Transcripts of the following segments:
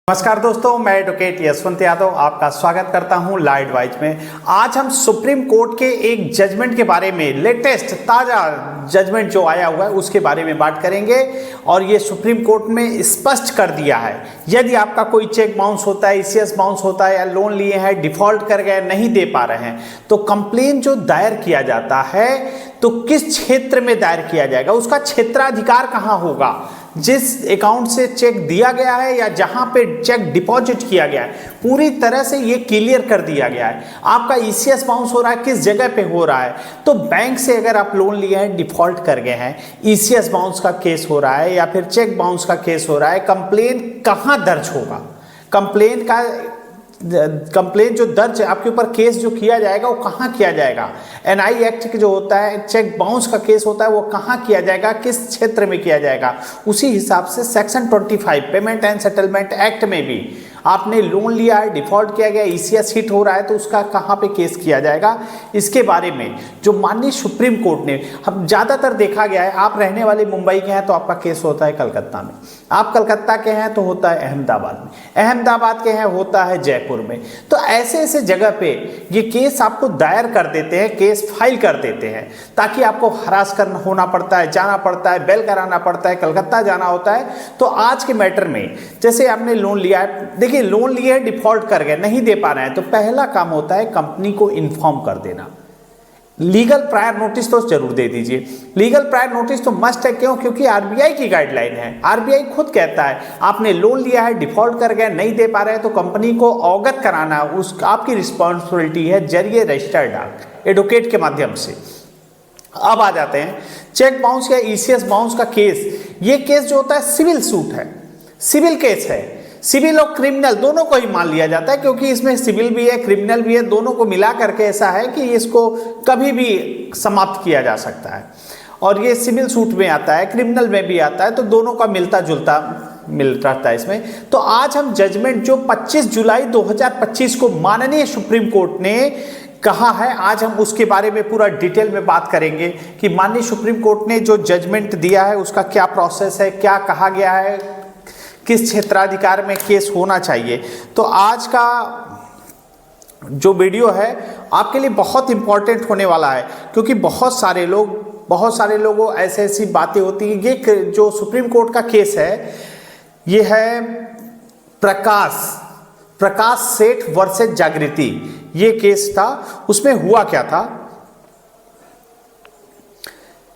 नमस्कार दोस्तों, मैं एडवोकेट यशवंत यादव आपका स्वागत करता हूं लॉ एडवाइज में। आज हम सुप्रीम कोर्ट के एक जजमेंट के बारे में, लेटेस्ट ताज़ा जजमेंट जो आया हुआ है उसके बारे में बात करेंगे। और ये सुप्रीम कोर्ट में स्पष्ट कर दिया है, यदि आपका कोई चेक बाउंस होता है, ईसीएस बाउंस होता है या लोन लिए हैं, डिफॉल्ट कर गए, नहीं दे पा रहे हैं, तो कंप्लेन जो दायर किया जाता है तो किस क्षेत्र में दायर किया जाएगा, उसका क्षेत्राधिकार कहाँ होगा। जिस अकाउंट से चेक दिया गया है या जहां पे चेक डिपॉजिट किया गया है, पूरी तरह से ये क्लियर कर दिया गया है। आपका ईसीएस बाउंस हो रहा है, किस जगह पे हो रहा है। तो बैंक से अगर आप लोन लिए हैं, डिफॉल्ट कर गए हैं, ईसीएस बाउंस का केस हो रहा है या फिर चेक बाउंस का केस हो रहा है, कंप्लेन कहां दर्ज होगा, कंप्लेन जो दर्ज आपके ऊपर केस जो किया जाएगा वो कहाँ किया जाएगा। एनआई एक्ट जो होता है, चेक बाउंस का केस होता है, वो कहाँ किया जाएगा, किस क्षेत्र में किया जाएगा। उसी हिसाब से section 25 payment and settlement act में भी आपने लोन लिया है, डिफॉल्ट किया गया, ईसीएस हिट हो रहा है, तो उसका कहाँ पे केस किया जाएगा। इसके बारे में जो माननीय सुप्रीम कोर्ट ने, हम ज़्यादातर देखा गया है, आप रहने वाले मुंबई के हैं तो आपका केस होता है कलकत्ता में, आप कलकत्ता के हैं तो होता है अहमदाबाद में, अहमदाबाद के हैं होता है जयपुर में। तो ऐसे ऐसे जगह पे ये केस आपको दायर कर देते हैं, केस फाइल कर देते हैं, ताकि आपको हरास करना होना पड़ता है, जाना पड़ता है, बेल कराना पड़ता है, कलकत्ता जाना होता है। तो आज के मैटर में जैसे आपने लोन लिया है, देखिए लोन लिए है, डिफॉल्ट कर गए, नहीं दे पा रहे हैं, तो पहला काम होता है कंपनी को इन्फॉर्म कर देना। लीगल प्रायर नोटिस तो जरूर दे दीजिए। लीगल प्रायर नोटिस तो मस्ट है, क्यों? क्योंकि आरबीआई की गाइडलाइन है। आरबीआई खुद कहता है आपने लोन लिया है, डिफॉल्ट कर गए, नहीं दे पा रहे हैं, तो कंपनी को अवगत कराना उस आपकी रिस्पॉन्सिबिलिटी है, जरिए रजिस्टर्ड डाक एडवोकेट के माध्यम से। अब आ जाते हैं चेक बाउंस या ईसीएस बाउंस का केस। ये केस जो होता है सिविल सूट है, सिविल केस है। सिविल और क्रिमिनल दोनों को ही मान लिया जाता है, क्योंकि इसमें सिविल भी है, क्रिमिनल भी है, दोनों को मिला करके ऐसा है कि इसको कभी भी समाप्त किया जा सकता है। और ये सिविल सूट में आता है, क्रिमिनल में भी आता है, तो दोनों का मिलता जुलता मिल रहता है इसमें। तो आज हम जजमेंट जो 25 जुलाई 2025 को माननीय सुप्रीम कोर्ट ने कहा है, आज हम उसके बारे में पूरा डिटेल में बात करेंगे कि माननीय सुप्रीम कोर्ट ने जो जजमेंट दिया है उसका क्या प्रोसेस है, क्या कहा गया है, किस क्षेत्राधिकार में केस होना चाहिए। तो आज का जो वीडियो है आपके लिए बहुत इंपॉर्टेंट होने वाला है, क्योंकि बहुत सारे लोगों ऐसे ऐसी बातें होती हैं। ये जो सुप्रीम कोर्ट का केस है, ये है प्रकाश सेठ वर्सेस जागृति, ये केस था। उसमें हुआ क्या था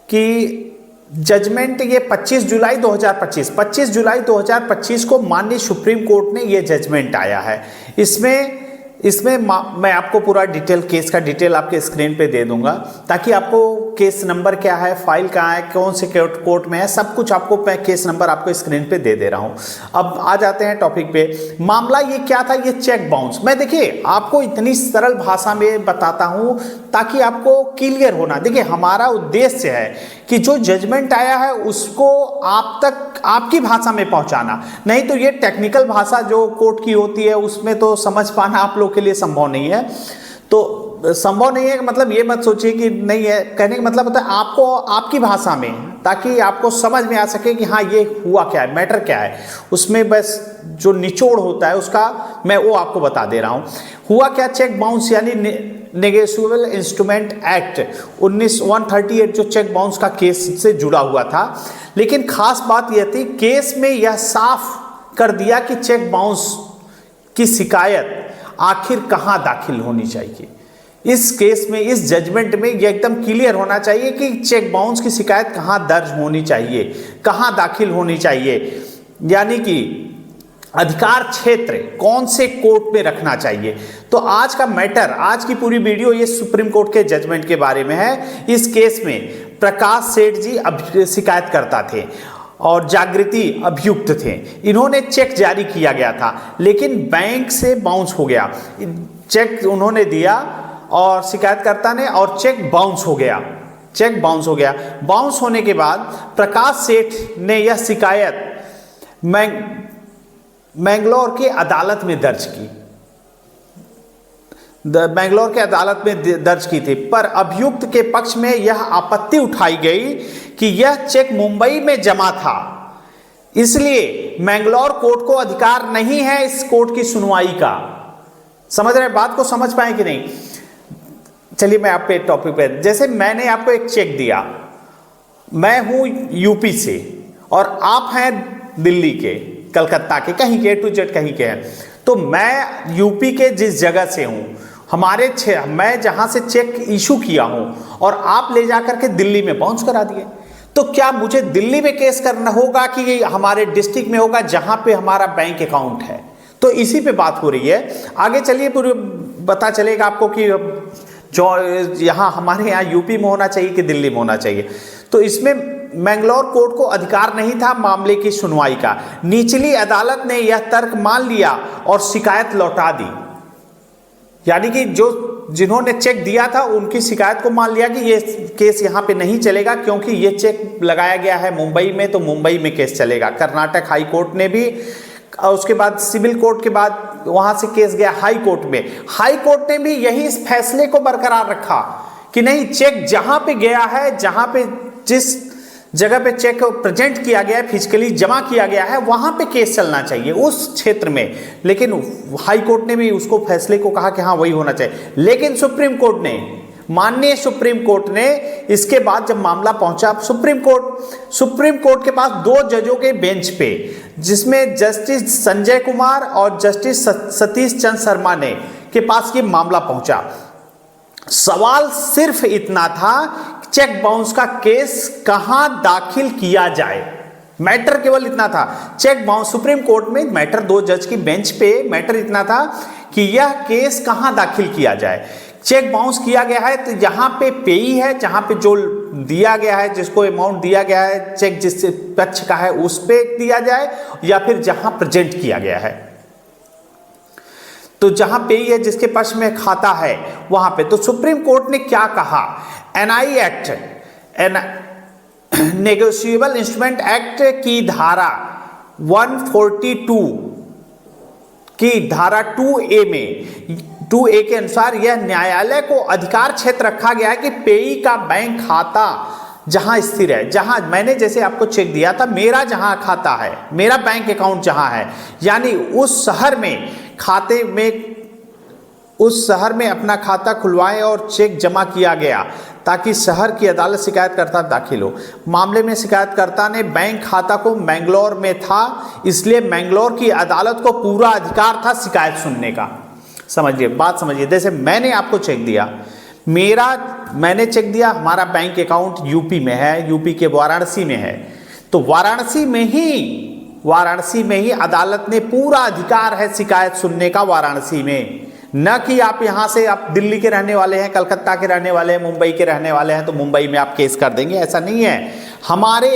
कि जजमेंट ये 25 जुलाई 2025 को माननीय सुप्रीम कोर्ट ने ये जजमेंट आया है। इसमें मैं आपको पूरा डिटेल, केस का डिटेल आपके स्क्रीन पे दे दूंगा, ताकि आपको केस नंबर क्या है, फाइल कहाँ है, कौन से कोर्ट में है, सब कुछ आपको मैं केस नंबर आपको स्क्रीन पे दे रहा हूँ। अब आ जाते हैं टॉपिक पे। मामला ये क्या था, ये चेक बाउंस। मैं देखिए आपको इतनी सरल भाषा में बताता हूँ ताकि आपको क्लियर होना। देखिए हमारा उद्देश्य है कि जो जजमेंट आया है उसको आप तक आपकी भाषा में पहुंचाना, नहीं तो ये टेक्निकल भाषा जो कोर्ट की होती है उसमें तो समझ पाना आप लोग के लिए संभव नहीं है। तो संभव नहीं है मतलब ये मत सोचिए कि नहीं है, कहने का मतलब होता है आपको आपकी भाषा में, ताकि आपको समझ में आ सके कि हाँ ये हुआ क्या है, मैटर क्या है। उसमें बस जो निचोड़ होता है उसका मैं वो आपको बता दे रहा हूँ। हुआ क्या, चेक बाउंस यानी नेगोशिएबल इंस्ट्रूमेंट एक्ट 138 जो चेक बाउंस का केस से जुड़ा हुआ था। लेकिन खास बात यह थी, केस में यह साफ कर दिया कि चेक बाउंस की शिकायत आखिर कहाँ दाखिल होनी चाहिए। इस केस में, इस जजमेंट में यह एकदम क्लियर होना चाहिए कि चेक बाउंस की शिकायत कहाँ दर्ज होनी चाहिए, कहाँ दाखिल होनी चाहिए, यानी कि अधिकार क्षेत्र कौन से कोर्ट में रखना चाहिए। तो आज का मैटर, आज की पूरी वीडियो ये सुप्रीम कोर्ट के जजमेंट के बारे में है। इस केस में प्रकाश सेठ जी शिकायतकर्ता थे और जागृति अभियुक्त थे। इन्होंने चेक जारी किया गया था, लेकिन बैंक से बाउंस हो गया। चेक उन्होंने दिया और शिकायतकर्ता ने, और चेक बाउंस हो गया। बाउंस होने के बाद प्रकाश सेठ ने यह शिकायत मैंगलोर की अदालत में दर्ज की थी। पर अभियुक्त के पक्ष में यह आपत्ति उठाई गई कि यह चेक मुंबई में जमा था, इसलिए मैंगलोर कोर्ट को अधिकार नहीं है इस कोर्ट की सुनवाई का। समझ रहे हैं बात को, समझ पाए कि नहीं? चलिए मैं आपके टॉपिक पे, जैसे मैंने आपको एक चेक दिया, मैं हूं यूपी से और आप हैं दिल्ली के, कलकत्ता के, कहीं के, टू जेड कहीं के हैं, तो मैं यूपी के जिस जगह से हूं, मैं जहां से चेक इशू किया हूं और आप ले जाकर के दिल्ली में बाउंस करा दिए, तो क्या मुझे दिल्ली में केस करना होगा कि हमारे डिस्ट्रिक्ट में होगा जहां पे हमारा बैंक अकाउंट है? तो इसी पे बात हो रही है। आगे चलिए पूरी पता चलेगा आपको कि जो यहाँ हमारे यहाँ यूपी में होना चाहिए कि दिल्ली में होना चाहिए। तो इसमें मैंगलोर कोर्ट को अधिकार नहीं था मामले की सुनवाई का। निचली अदालत ने यह तर्क मान लिया और शिकायत लौटा दी, यानी कि जिन्होंने चेक दिया था उनकी शिकायत को मान लिया कि ये केस यहाँ पे नहीं चलेगा, क्योंकि ये चेक लगाया गया है मुंबई में, तो मुंबई में केस चलेगा। कर्नाटक हाई कोर्ट ने भी, उसके बाद सिविल कोर्ट के बाद वहां से केस गया हाई कोर्ट में। हाई कोर्ट ने भी यही इस फैसले को बरकरार रखा कि नहीं, चेक जहां पे गया है, जहां पे जिस जगह पे चेक प्रेजेंट किया गया है, फिजिकली जमा किया गया है, वहां पे केस चलना चाहिए उस क्षेत्र में। लेकिन हाई कोर्ट ने भी उसको फैसले को कहा कि हाँ वही होना चाहिए। लेकिन सुप्रीम कोर्ट ने, माननीय सुप्रीम कोर्ट ने इसके बाद जब मामला पहुंचा सुप्रीम कोर्ट के पास 2 जजों के बेंच पे, जिसमें जस्टिस संजय कुमार और जस्टिस सतीश चंद्र शर्मा ने के पास ये मामला पहुंचा। सवाल सिर्फ इतना था, चेक बाउंस का केस कहां दाखिल किया जाए। मैटर केवल इतना था, चेक बाउंस सुप्रीम कोर्ट में मैटर 2 जज की बेंच पे मैटर इतना था कि यह केस कहां दाखिल किया जाए। चेक बाउंस किया गया है तो जहां पे पेई है, जहां पे जो दिया गया है, जिसको अमाउंट दिया गया है, चेक जिस पक्ष का है उस पे दिया जाए, या फिर जहां प्रेजेंट किया गया है। तो जहां पेई है, जिसके पक्ष में खाता है वहां पे। तो सुप्रीम कोर्ट ने क्या कहा, NI act, negotiable instrument act की धारा 142 की धारा 2A में 2A के अनुसार यह न्यायालय को अधिकार क्षेत्र रखा गया है कि पेई का बैंक खाता जहां स्थिर है, जहां मैंने जैसे आपको चेक दिया था, मेरा जहां खाता है, मेरा बैंक अकाउंट जहां है, यानी उस शहर में खाते में, उस शहर में अपना खाता खुलवाएं और चेक जमा किया गया ताकि शहर की अदालत शिकायतकर्ता दाखिल हो। मामले में शिकायतकर्ता ने बैंक खाता को मैंगलोर में था, इसलिए मैंगलोर की अदालत को पूरा अधिकार था शिकायत सुनने का। समझिए बात, समझिए। जैसे मैंने आपको चेक दिया, मैंने चेक दिया, हमारा बैंक अकाउंट यूपी में है, यूपी के वाराणसी में है, तो वाराणसी में ही अदालत ने पूरा अधिकार है शिकायत सुनने का, वाराणसी में। न कि आप यहाँ से, आप दिल्ली के रहने वाले हैं, कलकत्ता के रहने वाले हैं, मुंबई के रहने वाले हैं, तो मुंबई में आप केस कर देंगे, ऐसा नहीं है। हमारे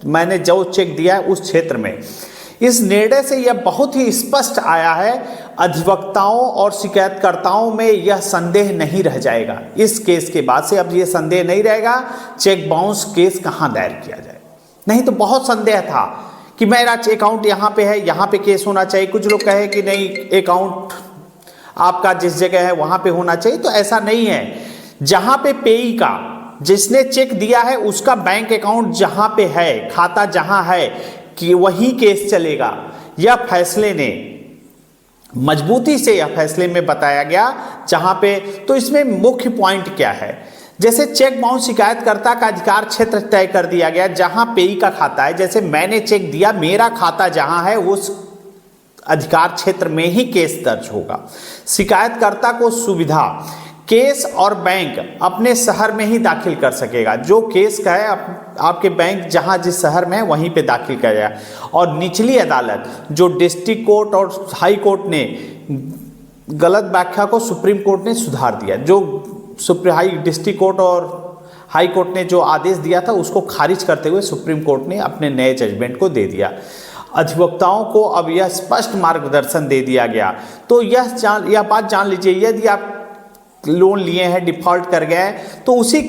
मैंने जो चेक दिया है उस क्षेत्र में, इस निर्णय से यह बहुत ही स्पष्ट आया है, अधिवक्ताओं और शिकायतकर्ताओं में यह संदेह नहीं रह जाएगा। इस केस के बाद से अब यह संदेह नहीं रहेगा चेक बाउंस केस कहाँ दायर किया जाए। नहीं तो बहुत संदेह था कि मेरा अकाउंट यहाँ पे है, यहाँ पे केस होना चाहिए। कुछ लोग कहे कि नहीं, अकाउंट आपका जिस जगह है वहाँ पे होना चाहिए, तो ऐसा नहीं है। जहाँ पे पेई का, जिसने चेक दिया है, उसका बैंक अकाउंट जहाँ पे है, खाता जहाँ है, कि वही केस चलेगा। यह फैसले ने मजबूती से, यह फैसले में बताया गया जहाँ पे। तो इसमें मुख्य पॉइंट क्या है, जैसे चेक बाउंस शिकायतकर्ता का अधिकार क्षेत्र तय कर दिया गया जहां पेई का खाता है। जैसे मैंने चेक दिया, मेरा खाता जहां है उस अधिकार क्षेत्र में ही केस दर्ज होगा। शिकायतकर्ता को सुविधा, केस और बैंक अपने शहर में ही दाखिल कर सकेगा। जो केस का है आपके बैंक जहां जिस शहर में है वहीं पे दाखिल करेगा। और निचली अदालत, जो डिस्ट्रिक्ट कोर्ट और हाई कोर्ट ने गलत व्याख्या को सुप्रीम कोर्ट ने सुधार दिया। जो डिस्ट्रिक्ट कोर्ट और हाई कोर्ट ने जो आदेश दिया था उसको खारिज करते हुए सुप्रीम कोर्ट ने अपने नए जजमेंट को दे दिया। अधिवक्ताओं को अब यह स्पष्ट मार्गदर्शन दे दिया गया। तो यह बात जान लीजिए, यदि आप लोन लिए हैं, डिफॉल्ट कर गए, तो उसी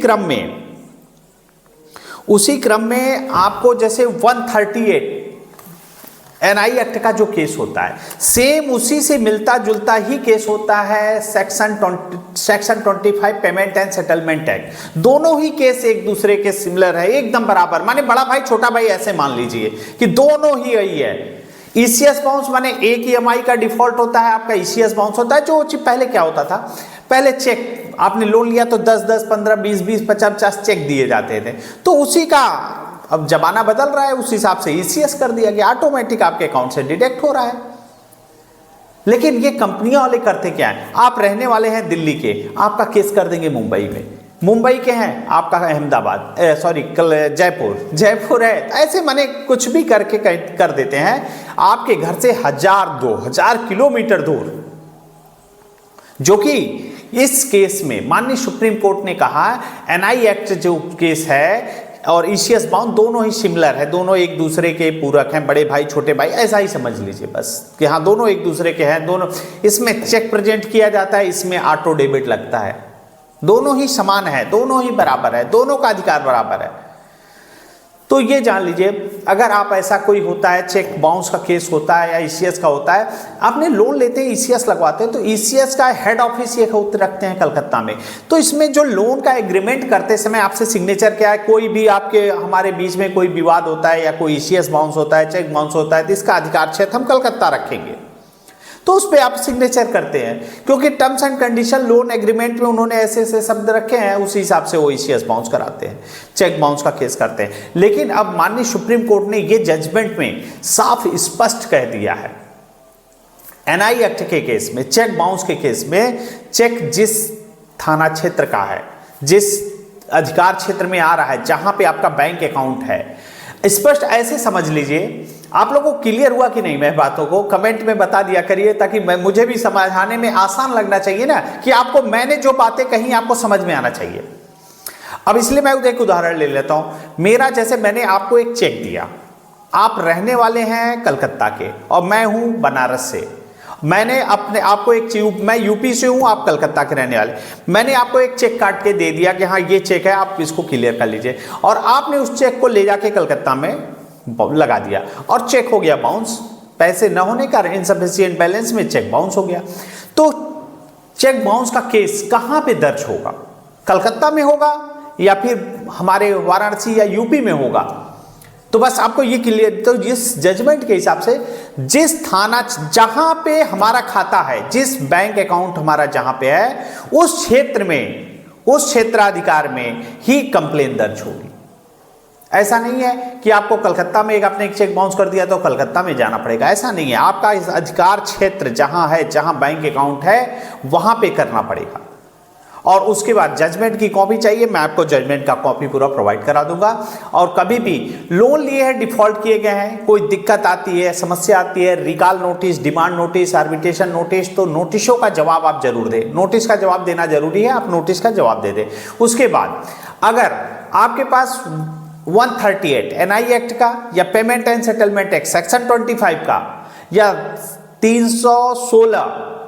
क्रम में आपको जैसे 138 एनआई एक्ट का जो केस होता है सेम उसी से मिलता जुलता ही केस होता है section 25 payment and settlement act. दोनों ही केस एक दूसरे के सिमिलर है, एकदम बराबर, माने बड़ा भाई छोटा भाई ऐसे मान लीजिए कि दोनों ही यही है। ईसीएस बाउंस माने एक ईएमआई का डिफॉल्ट होता है, आपका ईसीएस बाउंस होता है। जो पहले क्या होता था, पहले चेक आपने लोन लिया तो 10-10, 15, 20-20, 50-50 चेक दिए जाते थे, तो उसी का अब जमाना बदल रहा है, उस हिसाब से ईसीएस कर दिया गया, ऑटोमेटिक आपके अकाउंट से डिडक्ट हो रहा है। लेकिन ये कंपनियां वाले करते क्या है, आप रहने वाले हैं दिल्ली के, आपका केस कर देंगे मुंबई में, मुंबई के हैं आपका अहमदाबाद, सॉरी जयपुर है, ऐसे माने कुछ भी करके कर देते हैं आपके घर से 1000-2000 किलोमीटर दूर। जो कि इस केस में माननीय सुप्रीम कोर्ट ने कहा एनआई एक्ट जो केस है और ईसीएस बाउंड दोनों ही सिमिलर है, दोनों एक दूसरे के पूरक हैं, बड़े भाई छोटे भाई ऐसा ही समझ लीजिए बस कि हाँ दोनों एक दूसरे के हैं। दोनों इसमें चेक प्रेजेंट किया जाता है, इसमें ऑटो डेबिट लगता है, दोनों ही समान है, दोनों ही बराबर है, दोनों का अधिकार बराबर है। तो ये जान लीजिए अगर आप ऐसा कोई होता है चेक बाउंस का केस होता है या ईसीएस का होता है, आपने लोन लेते हैं ईसीएस लगवाते हैं, तो ईसीएस का हेड ऑफिस ये रखते हैं कलकत्ता में। तो इसमें जो लोन का एग्रीमेंट करते समय आपसे सिग्नेचर क्या है, कोई भी आपके हमारे बीच में कोई विवाद होता है या कोई ईसीएस बाउंस होता है, चेक बाउंस होता है, तो इसका अधिकार क्षेत्र हम कलकत्ता रखेंगे, तो उस पर आप सिग्नेचर करते हैं, क्योंकि terms and condition loan agreement में उन्होंने ऐसे ऐसे शब्द रखे हैं, उस हिसाब से वो ईसीएस बाउंस कराते हैं, चेक बाउंस का केस करते हैं। लेकिन अब माननीय सुप्रीम कोर्ट ने ये जजमेंट में साफ स्पष्ट कह दिया है, एनआई एक्ट के केस में, चेक बाउंस के केस में, चेक जिस थाना क्षेत्र का है, जिस अधिकार क्षेत्र में आ रहा है, जहां पे आपका बैंक अकाउंट है, स्पष्ट ऐसे समझ लीजिए। आप लोगों को क्लियर हुआ कि नहीं, मैं बातों को कमेंट में बता दिया करिए, ताकि मुझे भी समझाने में आसान लगना चाहिए ना, कि आपको मैंने जो बातें कही आपको समझ में आना चाहिए। अब इसलिए मैं एक उदाहरण ले लेता हूं मेरा, जैसे मैंने आपको एक चेक दिया, आप रहने वाले हैं कलकत्ता के और मैं हूं बनारस से, मैंने अपने आपको एक मैं यूपी से हूं, आप कलकत्ता के रहने वाले, मैंने आपको एक चेक काट के दे दिया कि हाँ ये चेक है, आप इसको क्लियर कर लीजिए, और आपने उस चेक को ले जाके कलकत्ता में लगा दिया और चेक हो गया बाउंस, पैसे न होने का इनसफिशिएंट बैलेंस में चेक बाउंस हो गया। तो चेक बाउंस का केस कहां पे दर्ज होगा, कलकत्ता में होगा या फिर हमारे वाराणसी या यूपी में होगा? तो बस आपको ये क्लियर, तो इस जजमेंट के हिसाब से जिस थाना जहां पे हमारा खाता है, जिस बैंक अकाउंट हमारा जहां पे है, उस क्षेत्र में, उस क्षेत्राधिकार में ही कंप्लेन दर्ज होगी। ऐसा नहीं है कि आपको कलकत्ता में आपने एक चेक बाउंस कर दिया तो कलकत्ता में जाना पड़ेगा, ऐसा नहीं है। आपका इस अधिकार क्षेत्र जहां है, जहां बैंक अकाउंट है, वहां पे करना पड़ेगा। और उसके बाद जजमेंट की कॉपी चाहिए, मैं आपको जजमेंट का कॉपी पूरा प्रोवाइड करा दूंगा। और कभी भी लोन लिए हैं, डिफॉल्ट किए गए हैं, कोई दिक्कत आती है, समस्या आती है, recall notice, demand notice, arbitration notice, तो नोटिसों का जवाब आप जरूर दें, नोटिस का जवाब देना जरूरी है, आप नोटिस का जवाब दे दें। उसके बाद अगर आपके पास 138 एनआई एक्ट का या payment and settlement act section 25 का या 316,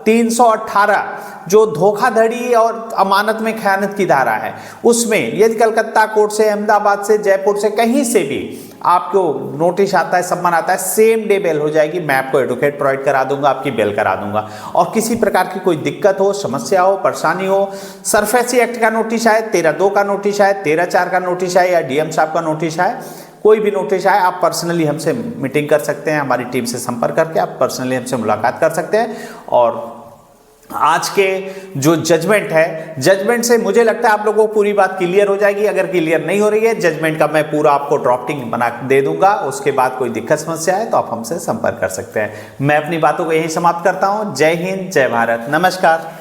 318 जो धोखाधड़ी और अमानत में खयानत की धारा है, उसमें यदि कलकत्ता कोर्ट से, अहमदाबाद से, जयपुर से, कहीं से भी आपको नोटिस आता है, सम्मन आता है, सेम डे बेल हो जाएगी। मैं आपको एडवोकेट प्रोवाइड करा दूंगा, आपकी बेल करा दूंगा। और किसी प्रकार की कोई दिक्कत हो, समस्या हो, परेशानी हो, सरफेसी एक्ट का नोटिस आए, 13(2) का नोटिस आए, 13(4) का नोटिस आए या डीएम साहब का नोटिस आए, कोई भी नोटिस आए, आप पर्सनली हमसे मीटिंग कर सकते हैं, हमारी टीम से संपर्क करके आप पर्सनली हमसे मुलाकात कर सकते हैं। और आज के जो जजमेंट है, जजमेंट से मुझे लगता है आप लोगों को पूरी बात क्लियर हो जाएगी। अगर क्लियर नहीं हो रही है, जजमेंट का मैं पूरा आपको ड्राफ्टिंग बना दे दूंगा, उसके बाद कोई दिक्कत समस्या है तो आप हमसे संपर्क कर सकते हैं। मैं अपनी बातों को यहीं समाप्त करता हूं। जय हिंद, जय भारत, नमस्कार।